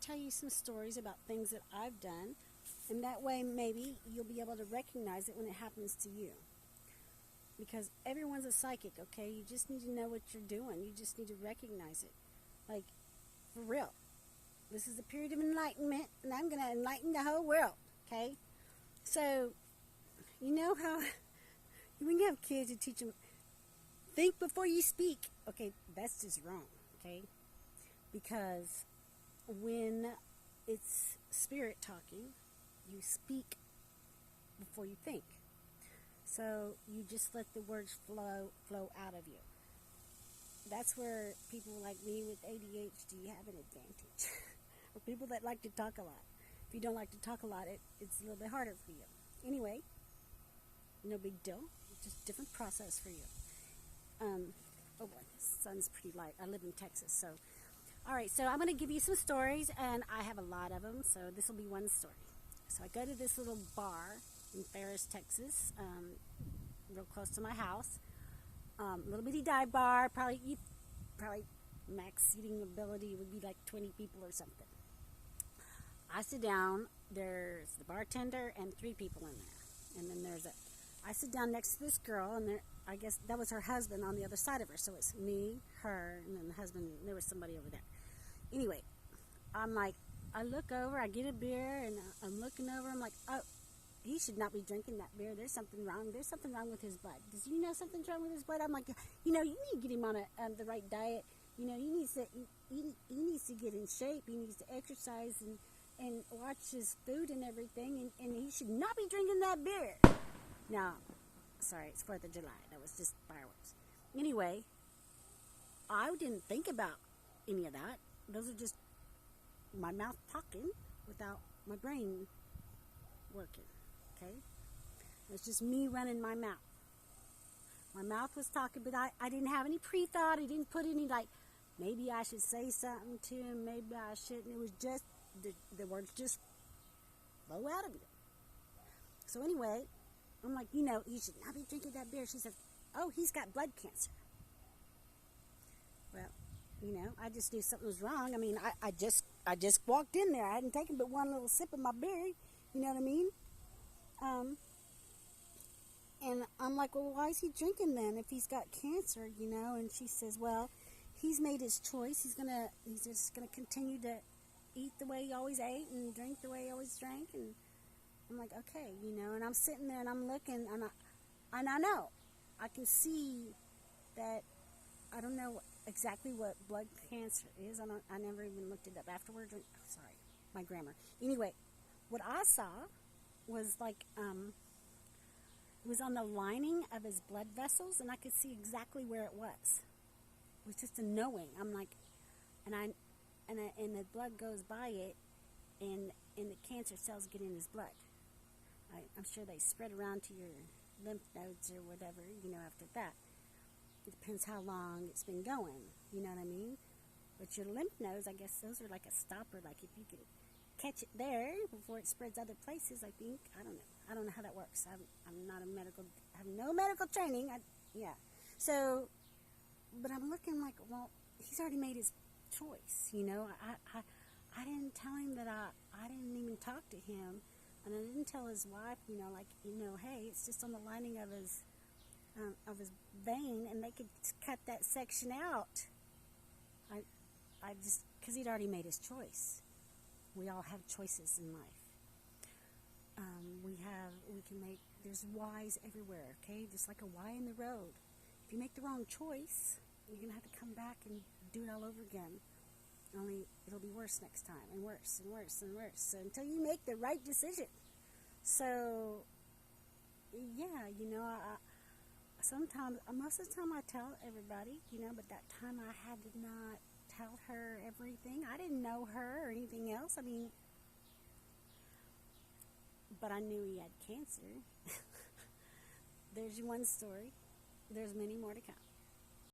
tell you some stories about things that I've done, and that way maybe you'll be able to recognize it when it happens to you. Because everyone's a psychic, okay? You just need to know what you're doing. You just need to recognize it. Like, for real. This is a period of enlightenment, and I'm going to enlighten the whole world, okay? So, you know how when you have kids, you teach them, think before you speak. Okay, that's just wrong, okay? Because when it's spirit talking, you speak before you think. So you just let the words flow out of you. That's where people like me with ADHD have an advantage. Or people that like to talk a lot. If you don't like to talk a lot, it's a little bit harder for you. Anyway, no big deal. It's just a different process for you. Oh boy, the sun's pretty light. I live in Texas, so. Alright, so I'm going to give you some stories, and I have a lot of them, so this will be one story. So I go to this little bar in Ferris, Texas, real close to my house. Little bitty dive bar, probably max seating ability would be like 20 people or something. I sit down, there's the bartender and 3 people in there. And then I sit down next to this girl, and I guess that was her husband on the other side of her. So it's me, her, and then the husband, and there was somebody over there. Anyway, I'm like, I look over, I get a beer, and I'm looking over, I'm like, oh, he should not be drinking that beer. There's something wrong. There's something wrong with his blood. Does you know something's wrong with his blood? I'm like, you need to get him on the right diet. He needs to get in shape. He needs to exercise and watch his food and everything. And he should not be drinking that beer. Now, sorry, it's 4th of July. That was just fireworks. Anyway, I didn't think about any of that. Those are just my mouth talking without my brain working. Okay? It's just me running my mouth. My mouth was talking, but I didn't have any pre-thought. I didn't put any, like, maybe I should say something to him, maybe I shouldn't. It was just, the words just flow out of you. So anyway, I'm like, you should not be drinking that beer. She said, oh, he's got blood cancer. Well, I just knew something was wrong. I mean, I just walked in there. I hadn't taken but one little sip of my beer. You know what I mean? And I'm like, well, why is he drinking then if he's got cancer, And she says, well, he's made his choice. He's just gonna continue to eat the way he always ate and drink the way he always drank. And I'm like, okay, And I'm sitting there and I'm looking, and I know, I can see that. I don't know exactly what blood cancer is. I never even looked it up afterwards. Sorry, my grammar. Anyway, what I saw was like, it was on the lining of his blood vessels, and I could see exactly where it was. It was just a knowing. I'm like, and the blood goes by it, and the cancer cells get in his blood. I'm sure they spread around to your lymph nodes or whatever, after that. It depends how long it's been going, you know what I mean? But your lymph nodes, I guess those are like a stopper, like if you can catch it there before it spreads other places, I think. I don't know how that works. I'm not I have no medical training. So, but I'm looking like, well, he's already made his choice, I didn't tell him that I didn't even talk to him, and I didn't tell his wife, hey, it's just on the lining of his vein, and they could cut that section out. I just, because he'd already made his choice. We all have choices in life. There's Y's everywhere, okay? Just like a Y in the road. If you make the wrong choice, you're going to have to come back and do it all over again. Only it'll be worse next time, and worse, and worse, and worse, so until you make the right decision. So, yeah, sometimes, most of the time I tell everybody, but that time I had to not tell her everything. I didn't know her or anything else. I mean, but I knew he had cancer. There's one story. There's many more to come.